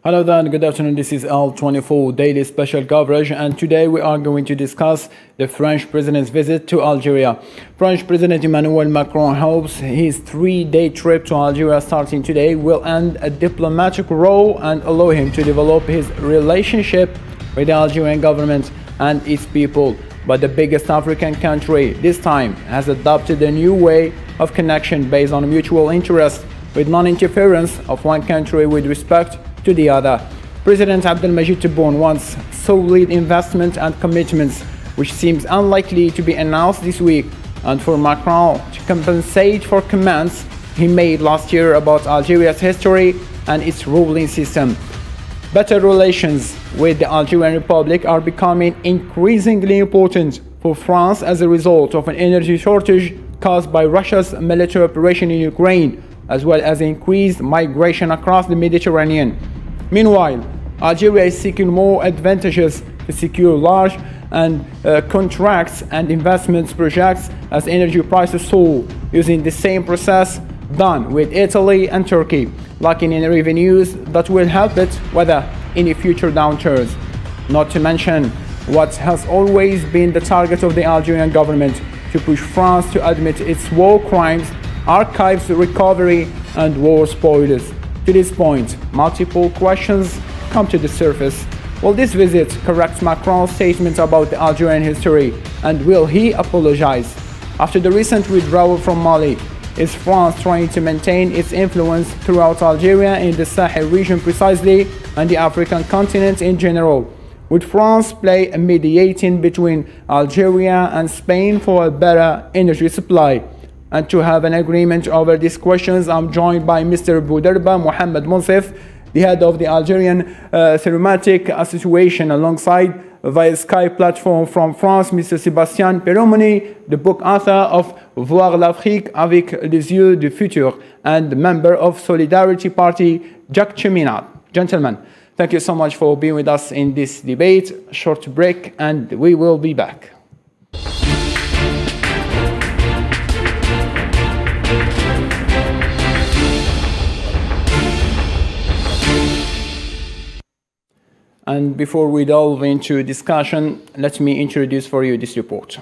Hello there and good afternoon. This is L24 Daily Special Coverage, and today we are going to discuss the French President's visit to Algeria. French President Emmanuel Macron hopes his three-day trip to Algeria starting today will end a diplomatic role and allow him to develop his relationship with the Algerian government and its people. But the biggest African country this time has adopted a new way of connection based on mutual interest with non-interference of one country with respect to the other. President Abdelmajid Tebboune wants solid investment and commitments, which seems unlikely to be announced this week, and for Macron to compensate for comments he made last year about Algeria's history and its ruling system. Better relations with the Algerian Republic are becoming increasingly important for France as a result of an energy shortage caused by Russia's military operation in Ukraine, as well as increased migration across the Mediterranean. Meanwhile, Algeria is seeking more advantages to secure large contracts and investment projects as energy prices soar, using the same process done with Italy and Turkey, locking in revenues that will help it weather any future downturns. Not to mention what has always been the target of the Algerian government, to push France to admit its war crimes, archives recovery and war spoilers. To this point, multiple questions come to the surface. Will this visit correct Macron's statement about the Algerian history, and will he apologize? After the recent withdrawal from Mali, is France trying to maintain its influence throughout Algeria, in the Sahel region precisely, and the African continent in general? Would France play a mediating between Algeria and Spain for a better energy supply? And to have an agreement over these questions, I'm joined by Mr. Bouderba Mohamed Monsef, the head of the Algerian Thematic Association, alongside via Skype platform from France, Mr. Sébastien Peromoni, the book author of Voir l'Afrique avec les yeux du futur, and member of Solidarity Party, Jacques Cheminade. Gentlemen, thank you so much for being with us in this debate. Short break and we will be back. And before we delve into discussion, let me introduce for you this report.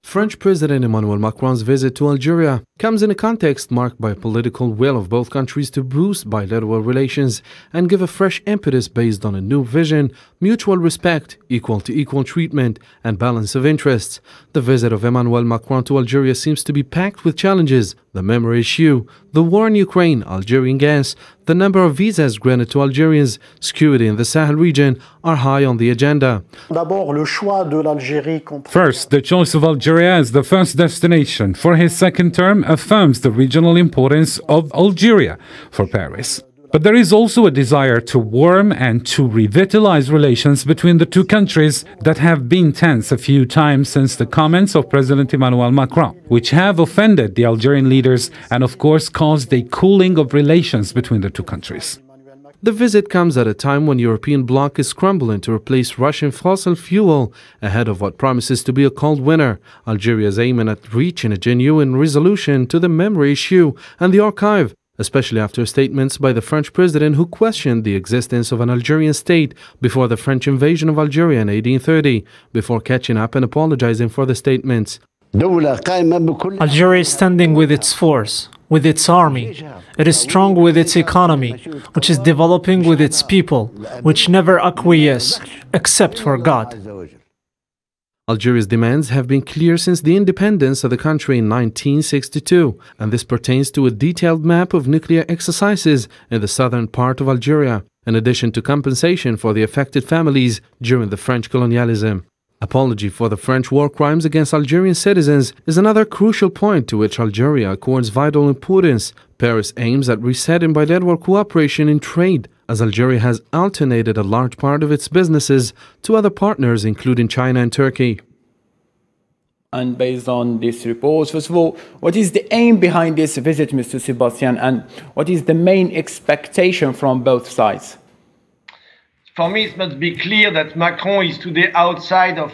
French President Emmanuel Macron's visit to Algeria comes in a context marked by a political will of both countries to boost bilateral relations and give a fresh impetus based on a new vision, mutual respect, equal to equal treatment, and balance of interests. The visit of Emmanuel Macron to Algeria seems to be packed with challenges: the memory issue, the war in Ukraine, Algerian gas, the number of visas granted to Algerians, security in the Sahel region are high on the agenda. First, the choice of Algeria as the first destination for his second term affirms the regional importance of Algeria for Paris. But there is also a desire to warm and to revitalize relations between the two countries that have been tense a few times since the comments of President Emmanuel Macron, which have offended the Algerian leaders and of course caused a cooling of relations between the two countries. The visit comes at a time when European bloc is scrambling to replace Russian fossil fuel ahead of what promises to be a cold winter. Algeria is aiming at reaching a genuine resolution to the memory issue and the archive, especially after statements by the French president who questioned the existence of an Algerian state before the French invasion of Algeria in 1830, before catching up and apologizing for the statements. Algeria is standing with its force, with its army. It is strong with its economy, which is developing with its people, which never acquiesce, except for God. Algeria's demands have been clear since the independence of the country in 1962, and this pertains to a detailed map of nuclear exercises in the southern part of Algeria, in addition to compensation for the affected families during the French colonialism. Apology for the French war crimes against Algerian citizens is another crucial point to which Algeria accords vital importance. Paris aims at resetting bilateral cooperation in trade, as Algeria has alternated a large part of its businesses to other partners, including China and Turkey. And based on this report, first of all, what is the aim behind this visit, Mr. Sebastian, and what is the main expectation from both sides? For me, it must be clear that Macron is today outside of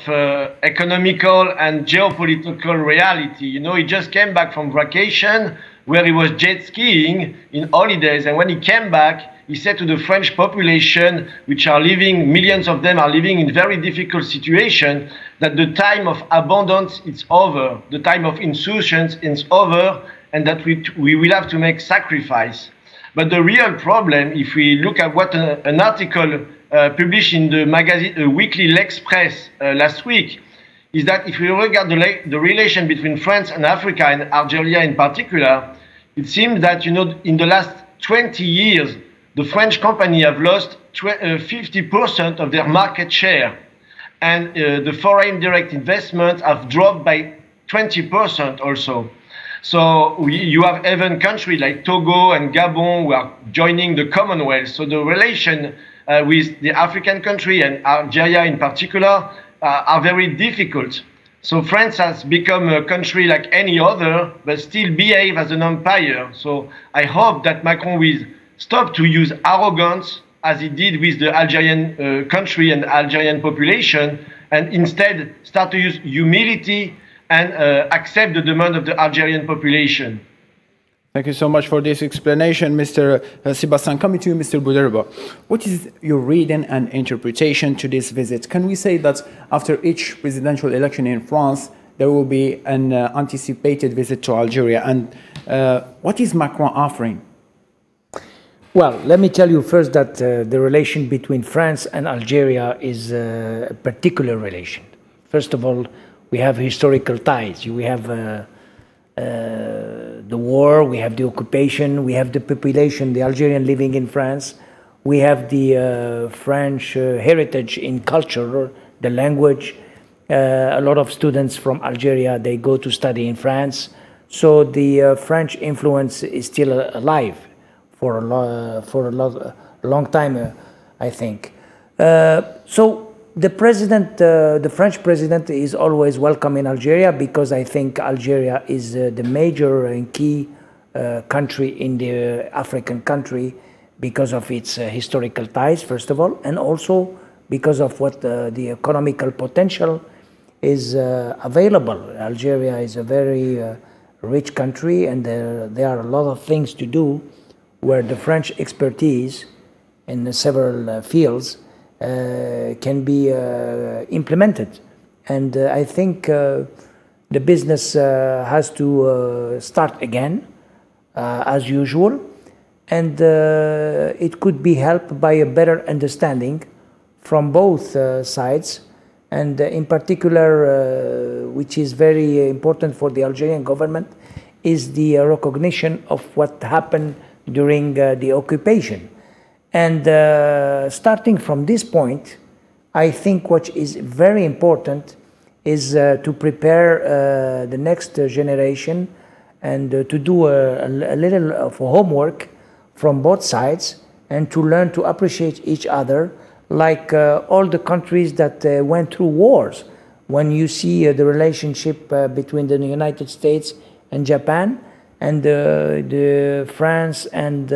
economical and geopolitical reality. You know, he just came back from vacation where he was jet skiing in holidays, and when he came back, he said to the French population, which are living, millions of them are living in very difficult situations, that the time of abundance is over, the time of insouciance is over, and that we will have to make sacrifice. But the real problem, if we look at what an article published in the magazine, weekly L'Express last week, is that if we regard the relation between France and Africa and Algeria in particular, it seems that, you know, in the last 20 years, the French company have lost 50% of their market share, and the foreign direct investments have dropped by 20% also. So you have even countries like Togo and Gabon who are joining the Commonwealth. So the relation with the African country and Algeria in particular are very difficult. So France has become a country like any other, but still behave as an empire. So I hope that Macron will stop to use arrogance as he did with the Algerian country and Algerian population, and instead start to use humility and accept the demand of the Algerian population. Thank you so much for this explanation, Mr. Sebastian. Coming to you, Mr. Bouderba. What is your reading and interpretation to this visit? Can we say that after each presidential election in France, there will be an anticipated visit to Algeria? And what is Macron offering? Well, let me tell you first that the relation between France and Algeria is a particular relation. First of all, we have historical ties. We have the war, we have the occupation, we have the population, the Algerian living in France, we have the French heritage in culture, the language. A lot of students from Algeria, they go to study in France. So the French influence is still alive for a long time, I think. So the president, the French president, is always welcome in Algeria because I think Algeria is the major and key country in the African country because of its historical ties, first of all, and also because of what the economical potential is available. Algeria is a very rich country, and there are a lot of things to do where the French expertise in several fields can be implemented. And I think the business has to start again, as usual, and it could be helped by a better understanding from both sides, and in particular, which is very important for the Algerian government, is the recognition of what happened during the occupation. And starting from this point, I think what is very important is to prepare the next generation and to do a little of homework from both sides and to learn to appreciate each other, like all the countries that went through wars. When you see the relationship between the United States and Japan, and the France and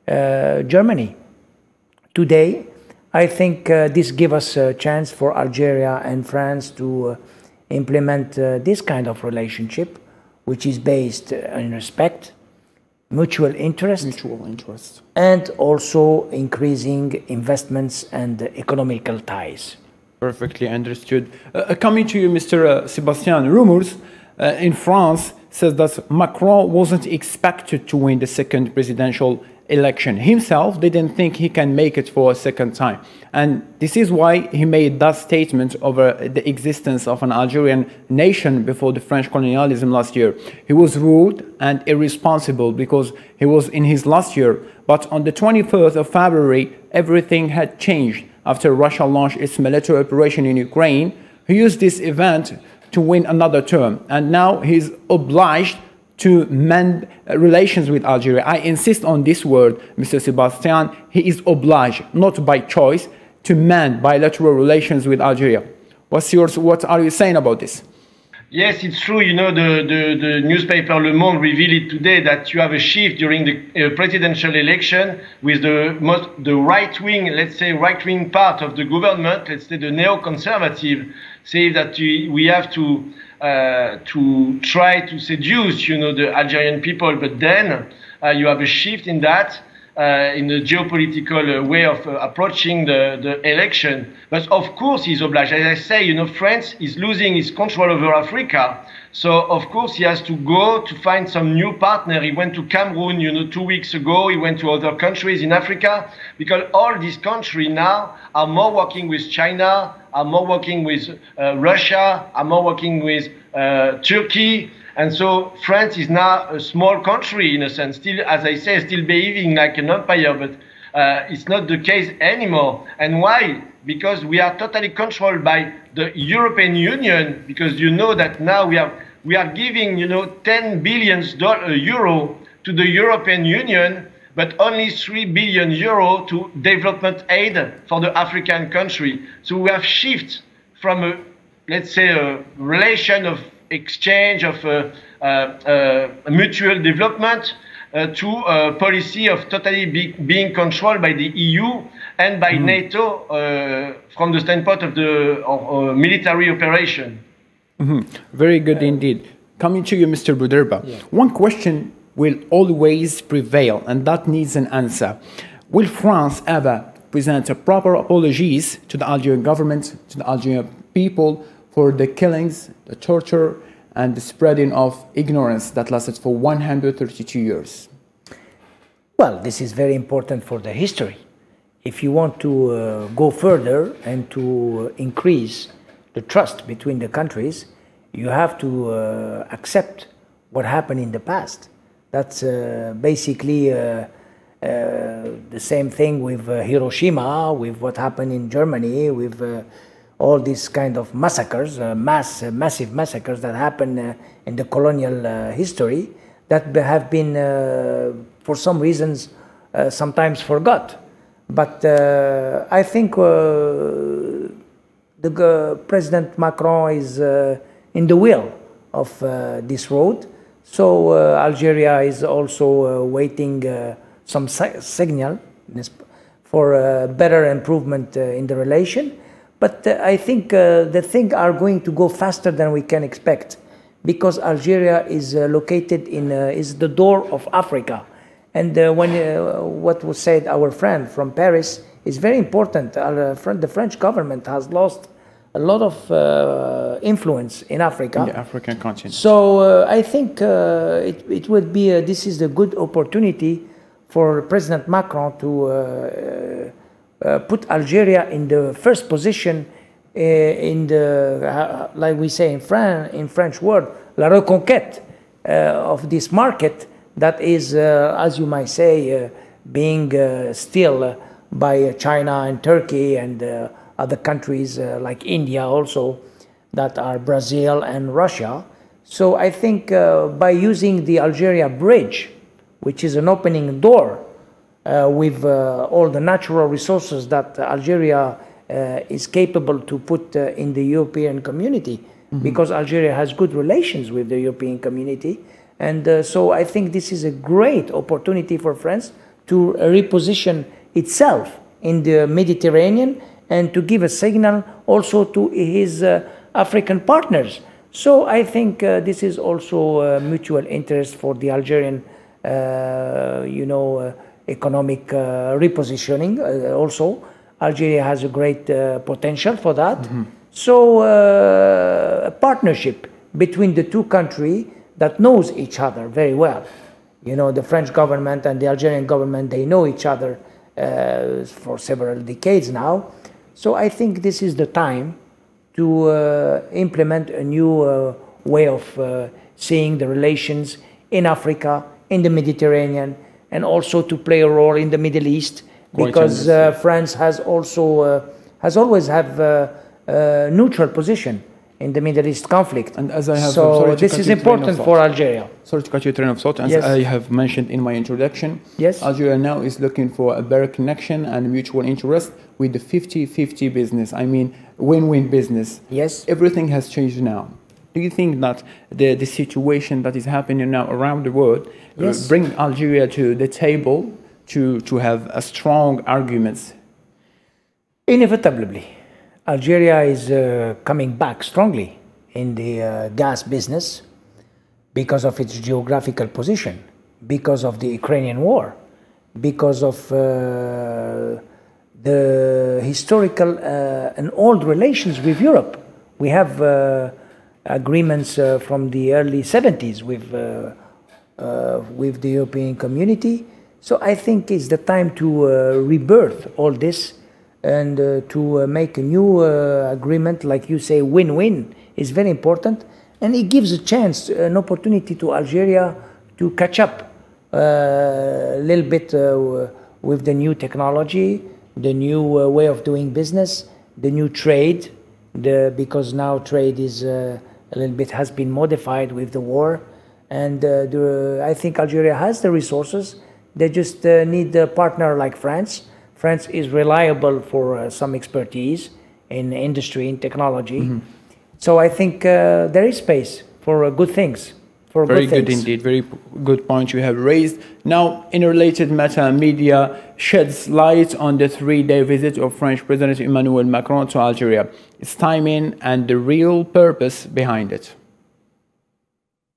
Germany. Today, I think this gives us a chance for Algeria and France to implement this kind of relationship, which is based on respect, mutual interest, and also increasing investments and economical ties. Perfectly understood. Coming to you, Mr. Sébastien, rumors in France says that Macron wasn't expected to win the second presidential election. Himself didn't think he can make it for a second time. And this is why he made that statement over the existence of an Algerian nation before the French colonialism last year. He was rude and irresponsible because he was in his last year. But on the 21st of February, everything had changed after Russia launched its military operation in Ukraine. He used this event to win another term, and now he's obliged to mend relations with Algeria. I insist on this word, Mr. Sebastian. He is obliged, not by choice, to mend bilateral relations with Algeria. What are you saying about this? Yes, it's true. You know, the newspaper Le Monde revealed it today that you have a shift during the presidential election with the right-wing, let's say, right-wing part of the government, let's say the neoconservative, say that we have to try to seduce, you know, the Algerian people. But then you have a shift in that, in the geopolitical way of approaching the election. But of course he's obliged. As I say, France is losing its control over Africa. So of course he has to go to find some new partner. He went to Cameroon, 2 weeks ago. He went to other countries in Africa because all these countries now are more working with China, are more working with Russia, are more working with Turkey. And so France is now a small country in a sense, still, as I say, still behaving like an empire, but it's not the case anymore. And why? Because we are totally controlled by the European Union, because you know that now we are giving, 10 billion euro to the European Union, but only 3 billion euro to development aid for the African country. So we have shifted from a, let's say, a relation of exchange of mutual development to a policy of totally being controlled by the EU and by NATO from the standpoint of the military operation. Very good indeed. Coming to you, Mr. Bouderba, one question will always prevail, and that needs an answer. Will France ever present a proper apologies to the Algerian government, to the Algerian people, for the killings, the torture, and the spreading of ignorance that lasted for 132 years? Well, this is very important for the history. If you want to go further and to increase the trust between the countries, you have to accept what happened in the past. That's basically the same thing with Hiroshima, with what happened in Germany, with all these kind of massacres, massive massacres that happened in the colonial history that have been, for some reasons, sometimes forgot. But I think President Macron is in the wheel of this road. So Algeria is also waiting some signal for better improvement in the relation. But I think the things are going to go faster than we can expect, because Algeria is located in is the door of Africa, and what was said, our friend from Paris, is very important. The French government has lost a lot of influence in Africa, in the African continent. So I think it would be this is a good opportunity for President Macron to put Algeria in the first position in the, like we say in French word, la reconquête of this market that is, as you might say, being still by China and Turkey and other countries like India also, that are Brazil and Russia. So I think by using the Algeria bridge, which is an opening door, with all the natural resources that Algeria is capable to put in the European community, because Algeria has good relations with the European community. And so I think this is a great opportunity for France to reposition itself in the Mediterranean and to give a signal also to his African partners. So I think this is also mutual interest for the Algerian, economic repositioning also. Algeria has a great potential for that. So a partnership between the two countries that knows each other very well. The French government and the Algerian government, they know each other for several decades now. So I think this is the time to implement a new way of seeing the relations in Africa, in the Mediterranean, and also to play a role in the Middle East, because France has also has always have a neutral position in the Middle East conflict. And as I have, so this is important for Algeria. Sorry to cut your train of thought. As I have mentioned in my introduction, Algeria now is looking for a better connection and mutual interest with the 50-50 business. I mean, win-win business. Yes. Everything has changed now. Do you think that the situation that is happening now around the world bring Algeria to the table to have a strong arguments? Inevitably. Algeria is coming back strongly in the gas business because of its geographical position, because of the Ukrainian war, because of the historical and old relations with Europe. We have agreements from the early 70s with the European community. So I think it's the time to rebirth all this and to make a new agreement, like you say, win-win is very important. And it gives a chance, an opportunity to Algeria to catch up a little bit with the new technology, the new way of doing business, the new trade, because now trade is a little bit has been modified with the war. And I think Algeria has the resources. They just need a partner like France. France is reliable for some expertise in industry, in technology. Mm-hmm. So I think there is space for good things. Very good indeed. Very good point you have raised. Now, in a related matter, media sheds light on the 3-day visit of French President Emmanuel Macron to Algeria, its timing and the real purpose behind it.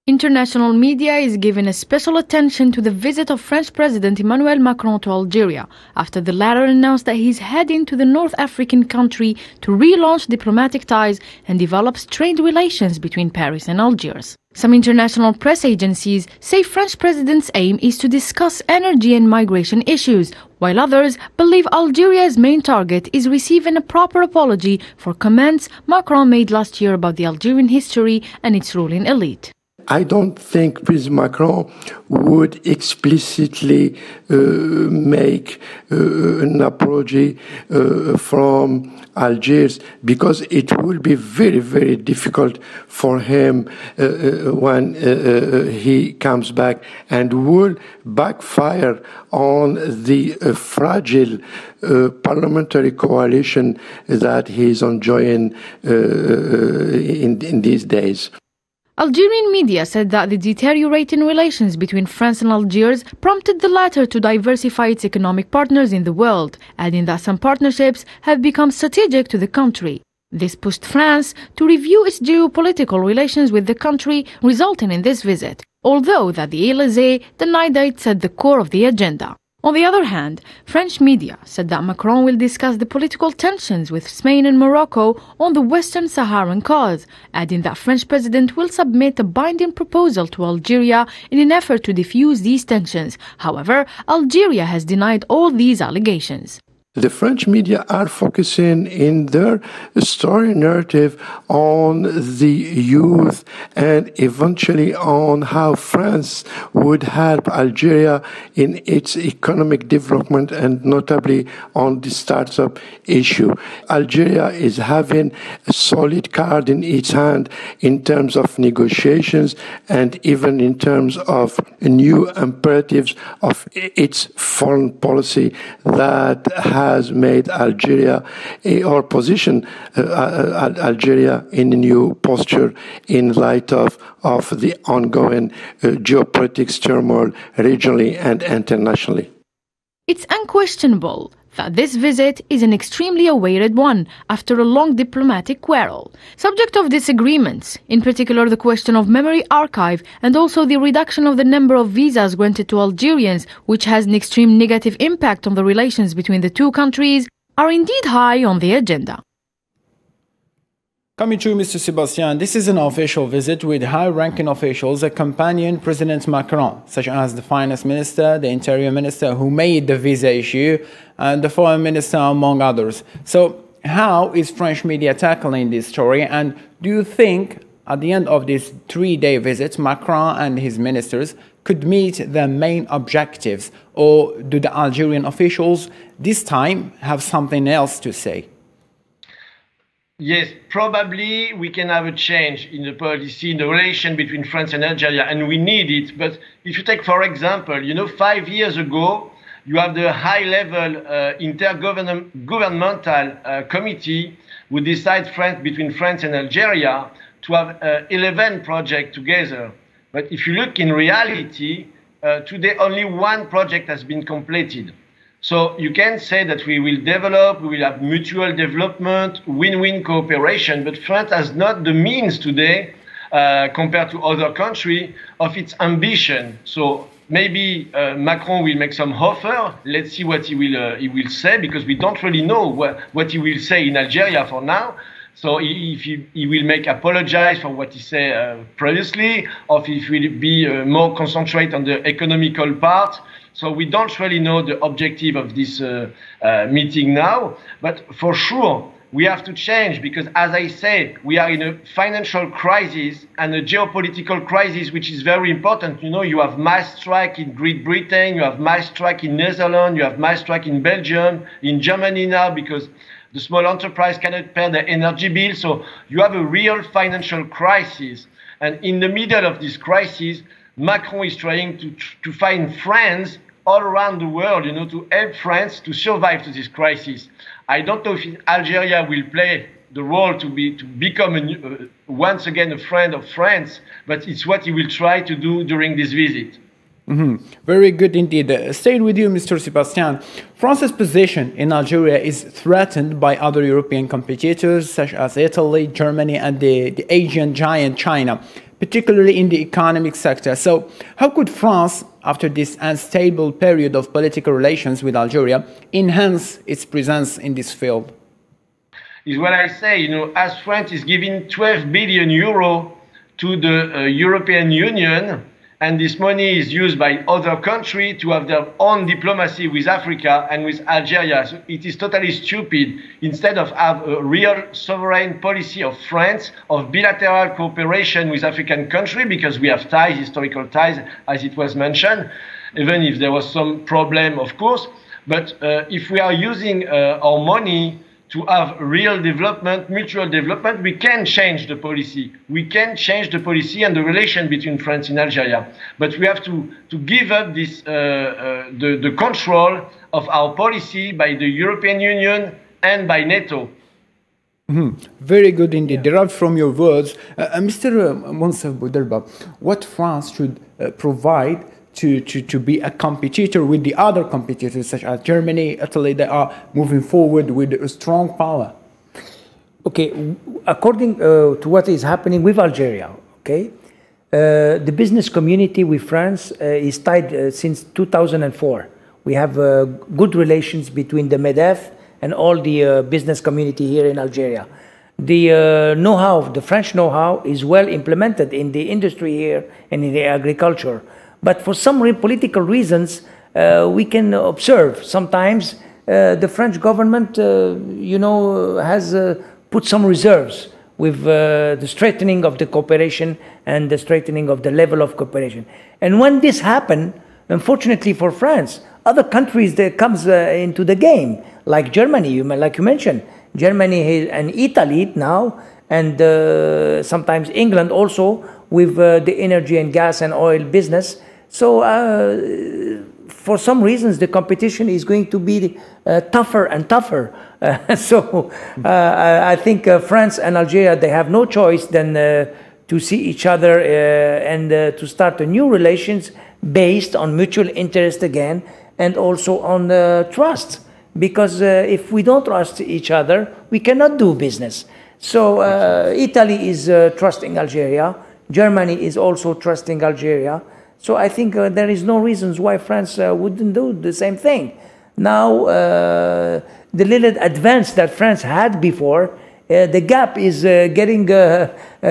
International media is giving a special attention to the visit of French President Emmanuel Macron to Algeria, after the latter announced that he's heading to the North African country to relaunch diplomatic ties and develop strained relations between Paris and Algiers. Some international press agencies say French president's aim is to discuss energy and migration issues, while others believe Algeria's main target is receiving a proper apology for comments Macron made last year about the Algerian history and its ruling elite. I don't think President Macron would explicitly make an apology from Algiers, because it will be very, very difficult for him when he comes back, and will backfire on the fragile parliamentary coalition that he's enjoying in these days. Algerian media said that the deteriorating relations between France and Algiers prompted the latter to diversify its economic partners in the world, adding that some partnerships have become strategic to the country. This pushed France to review its geopolitical relations with the country, resulting in this visit, although that the Élysée denied that it's at the core of the agenda. On the other hand, French media said that Macron will discuss the political tensions with Spain and Morocco on the Western Saharan cause, adding that French president will submit a binding proposal to Algeria in an effort to defuse these tensions. However, Algeria has denied all these allegations. The French media are focusing in their story narrative on the youth and eventually on how France would help Algeria in its economic development, and notably on the startup issue. Algeria is having a solid card in its hand in terms of negotiations and even in terms of new imperatives of its foreign policy that has made Algeria or position Algeria in a new posture in light of the ongoing geopolitics turmoil regionally and internationally. It's unquestionable that this visit is an extremely awaited one after a long diplomatic quarrel. Subject of disagreements, in particular the question of memory archive and also the reduction of the number of visas granted to Algerians, which has an extreme negative impact on the relations between the two countries, are indeed high on the agenda. Coming to Mr. Sebastian, this is an official visit with high-ranking officials accompanying President Macron, such as the Finance Minister, the Interior Minister who made the visa issue, and the Foreign Minister, among others. So how is French media tackling this story, and do you think at the end of this 3-day visit, Macron and his ministers could meet their main objectives, or do the Algerian officials this time have something else to say? Yes, probably we can have a change in the policy, in the relation between France and Algeria, and we need it. But if you take, for example, 5 years ago, you have the high-level intergovernmental committee who decides between France and Algeria to have 11 projects together. But if you look in reality, today only one project has been completed. So you can say that we will develop, we will have mutual development, win-win cooperation, but France has not the means today, compared to other countries, of its ambition. So maybe Macron will make some offer. Let's see what he will say, because we don't really know what he will say in Algeria for now. So if he will apologize for what he said previously, or if he will be more concentrate on the economical part. So we don't really know the objective of this meeting now. But for sure, we have to change, because, as I say, we are in a financial crisis and a geopolitical crisis, which is very important. You know, you have mass strike in Great Britain, you have mass strike in Netherlands, you have mass strike in Belgium, in Germany now, because the small enterprise cannot pay their energy bill. So you have a real financial crisis. And in the middle of this crisis, Macron is trying to find friends all around the world, you know, to help France to survive to this crisis. I don't know if Algeria will play the role to become once again a friend of France, but it's what he will try to do during this visit. Very good indeed. Staying with you, Mr. Sebastian, France's position in Algeria is threatened by other European competitors such as Italy, Germany, and the Asian giant China, particularly in the economic sector. So how could France, after this unstable period of political relations with Algeria, enhance its presence in this field? Is what I say, you know, as France is giving 12 billion euro to the European Union, and this money is used by other countries to have their own diplomacy with Africa and with Algeria. So it is totally stupid. Instead of have a real sovereign policy of France, of bilateral cooperation with African countries, because we have ties, historical ties, as it was mentioned, even if there was some problem, of course. But if we are using our money to have real development, mutual development, we can change the policy. We can change the policy and the relation between France and Algeria. But we have to give up this, the control of our policy by the European Union and by NATO. Very good indeed. Derived from your words, Mr. Monsef Boudelba, what France should provide to be a competitor with the other competitors such as Germany, Italy, that are moving forward with a strong power? Okay, according to what is happening with Algeria, okay, the business community with France is tied since 2004. We have good relations between the MEDEF and all the business community here in Algeria. The know-how, the French know-how, is well implemented in the industry here and in the agriculture. But for some political reasons, we can observe sometimes the French government, you know, has put some reserves with the strengthening of the cooperation and the strengthening of the level of cooperation. And when this happened, unfortunately for France, other countries that comes into the game, like Germany, like you mentioned, Germany and Italy now, and sometimes England also with the energy and gas and oil business. So for some reasons, the competition is going to be tougher and tougher. So I think France and Algeria, they have no choice than to see each other and to start a new relations based on mutual interest again, and also on trust. Because if we don't trust each other, we cannot do business. So Italy is trusting Algeria. Germany is also trusting Algeria. So I think there is no reasons why France wouldn't do the same thing. Now, the little advance that France had before, the gap is getting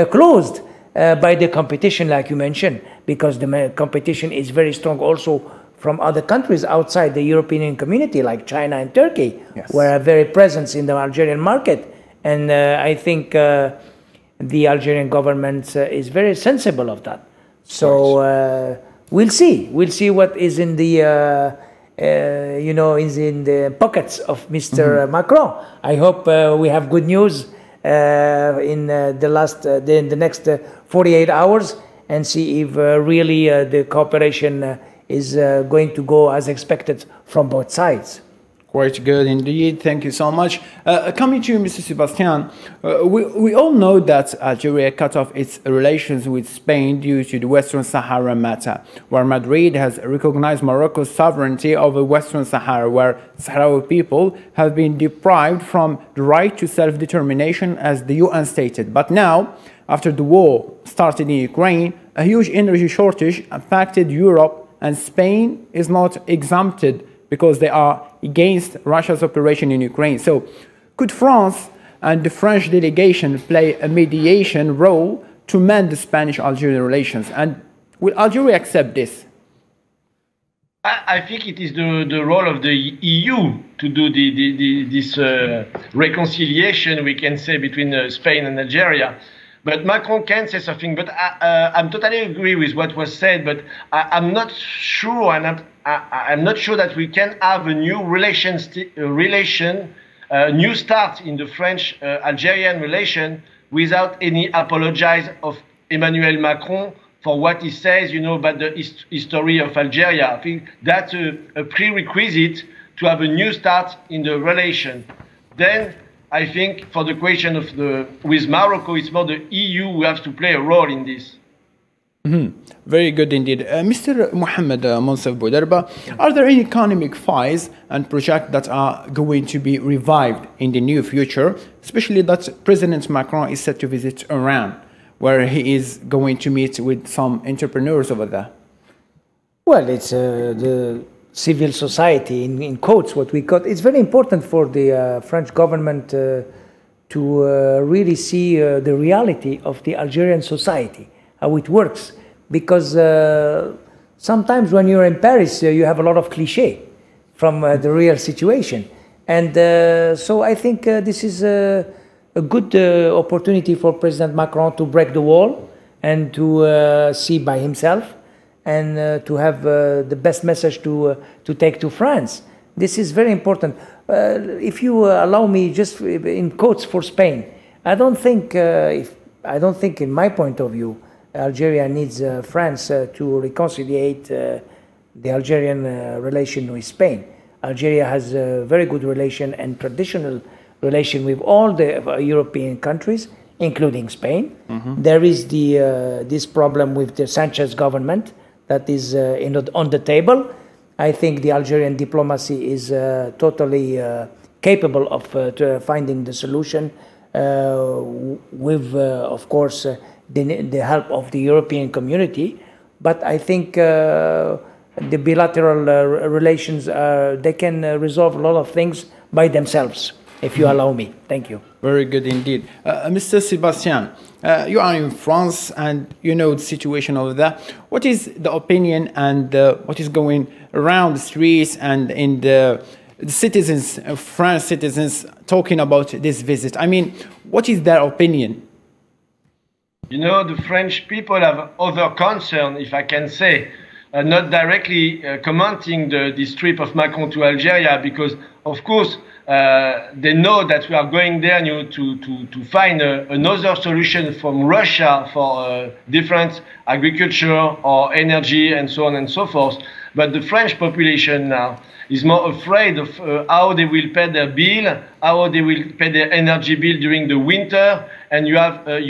closed by the competition, like you mentioned, because the competition is very strong also from other countries outside the European community, like China and Turkey, yes, who are very present in the Algerian market. And I think the Algerian government is very sensible of that. So we'll see. We'll see what is in the you know, is in the pockets of Mr. Macron. I hope we have good news in the next 48 hours, and see if really the cooperation is going to go as expected from both sides. Quite good indeed. Thank you so much. Coming to you, Mr. Sebastian, we all know that Algeria cut off its relations with Spain due to the Western Sahara matter, where Madrid has recognized Morocco's sovereignty over Western Sahara, where Sahrawi people have been deprived from the right to self-determination, as the UN stated. But now, after the war started in Ukraine, a huge energy shortage impacted Europe and Spain is not exempted because they are against Russia's operation in Ukraine. So could France and the French delegation play a mediation role to mend the Spanish-Algerian relations? And will Algeria accept this? I think it is the role of the EU to do this reconciliation, we can say, between Spain and Algeria. But Macron can say something. But I'm totally agree with what was said. But I'm not sure, and I'm not sure that we can have a new new start in the French-Algerian relation without any apologize of Emmanuel Macron for what he says, about the history of Algeria. I think that's a prerequisite to have a new start in the relation. Then I think for the question of with Morocco, it's more the EU who has to play a role in this. Very good indeed. Mr. Mohamed Monsef Boudarba, are there any economic files and projects that are going to be revived in the near future, especially that President Macron is set to visit Iran, where he is going to meet with some entrepreneurs over there? Well, it's the civil society, in quotes, what we call. It's very important for the French government to really see the reality of the Algerian society, how it works. Because sometimes when you're in Paris, you have a lot of cliché from the real situation. And so I think this is a good opportunity for President Macron to break the wall and to see by himself and to have the best message to take to France. This is very important. If you allow me, just in quotes for Spain, I don't think, in my point of view, Algeria needs France to reconciliate the Algerian relation with Spain. Algeria has a very good relation and traditional relation with all the European countries, including Spain. There is this problem with the Sanchez government that is on the table. I think the Algerian diplomacy is totally capable of finding the solution with, of course, the help of the European community. But I think the bilateral relations, they can resolve a lot of things by themselves, if you allow me. Thank you. Very good indeed. Mr. Sebastian, you are in France and you know the situation over there. What is the opinion and what is going around the streets and in the citizens, French citizens, talking about this visit? I mean, what is their opinion? The French people have other concern, if I can say, not directly commenting this trip of Macron to Algeria, because, of course, they know that we are going there to find another solution from Russia for different agriculture or energy and so on and so forth. But the French population now is more afraid of how they will pay their bill, how they will pay their energy bill during the winter, and you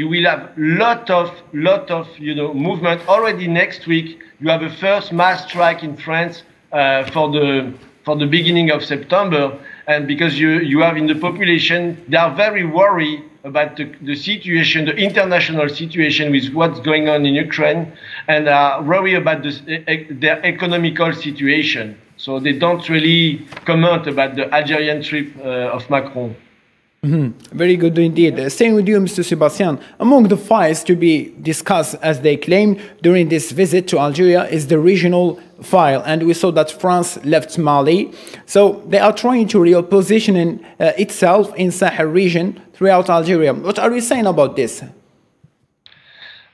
will have lot of movement already next week. You have a first mass strike in France for the beginning of September, and because you have in the population, they are very worried about the situation, the international situation with what's going on in Ukraine, and are worried about their economical situation. So they don't really comment about the Algerian trip of Macron. Very good indeed. Staying with you, Mr. Sebastian, among the files to be discussed, as they claim, during this visit to Algeria is the regional file. And we saw that France left Mali. So they are trying to reposition itself in Sahel region throughout Algeria. What are you saying about this?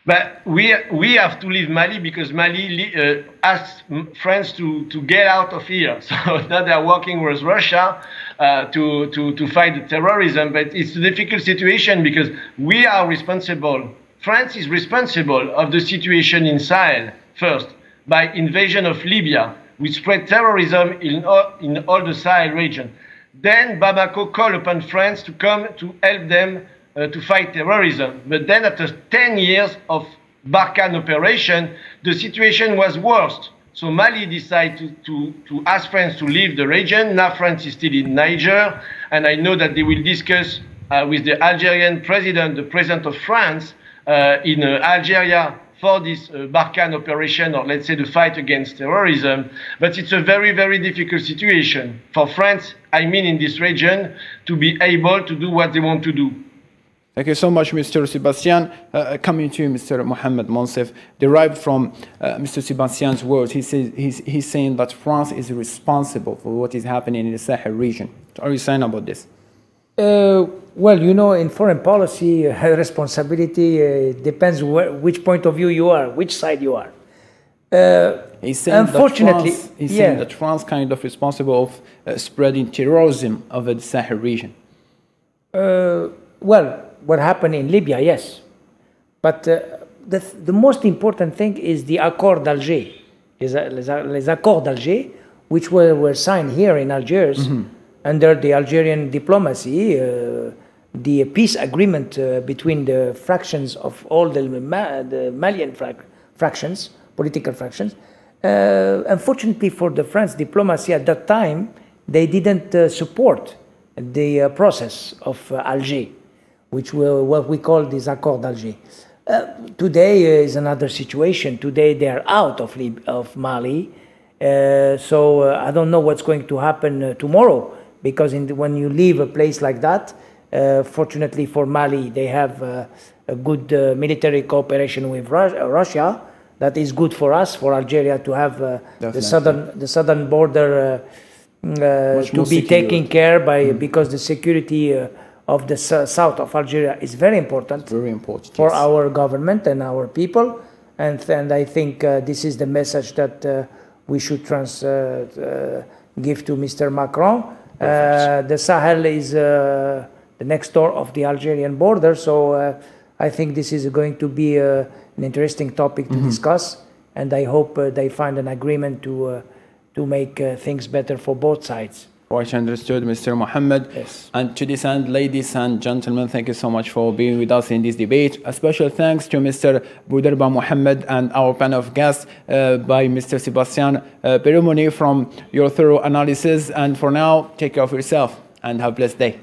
But we have to leave Mali because Mali asked France to get out of here. So now they are working with Russia to fight the terrorism. But it's a difficult situation because we are responsible. France is responsible of the situation in Sahel first by invasion of Libya, which spread terrorism in all the Sahel region. Then Bamako called upon France to come to help them to fight terrorism. But then after 10 years of Barkhane operation, the situation was worse. So Mali decided to ask France to leave the region. Now France is still in Niger, and I know that they will discuss with the Algerian president, the president of France, in Algeria for this Barkhane operation, or let's say the fight against terrorism. But it's a very, very difficult situation for France, I mean in this region, to be able to do what they want to do. Thank you so much, Mr. Sebastian. Coming to you, Mr. Mohamed Monsef, derived from Mr. Sebastian's words, he's saying that France is responsible for what is happening in the Sahel region. What are you saying about this? Well, you know, in foreign policy, responsibility depends which point of view you are, which side you are. He's saying unfortunately, saying that France kind of responsible of spreading terrorism over the Sahel region. Well, what happened in Libya, yes. But the most important thing is the Accord d'Alger, les Accords d'Alger, which were signed here in Algiers under the Algerian diplomacy, the peace agreement between the fractions of all the Malian fractions, political fractions. Unfortunately for the French diplomacy at that time, they didn't support the process of Alger, which were what we call this Accord d'Alger. Today is another situation. Today they are out of Mali. So I don't know what's going to happen tomorrow, because when you leave a place like that, fortunately for Mali, they have a good military cooperation with Russia. That is good for us, for Algeria, to have the southern border to be taken care by, because the security of the south of Algeria is very important. Very important for our government and our people, and I think this is the message that we should give to Mr. Macron. The Sahel is the next door of the Algerian border, so I think this is going to be an interesting topic to discuss, and I hope they find an agreement to make things better for both sides. Quite understood, Mr. Mohammed. Yes. And to this end, ladies and gentlemen, thank you so much for being with us in this debate. A special thanks to Mr. Bouderba Mohammed and our panel of guests by Mr. Sebastian Perumoni from your thorough analysis. And for now, take care of yourself and have a blessed day.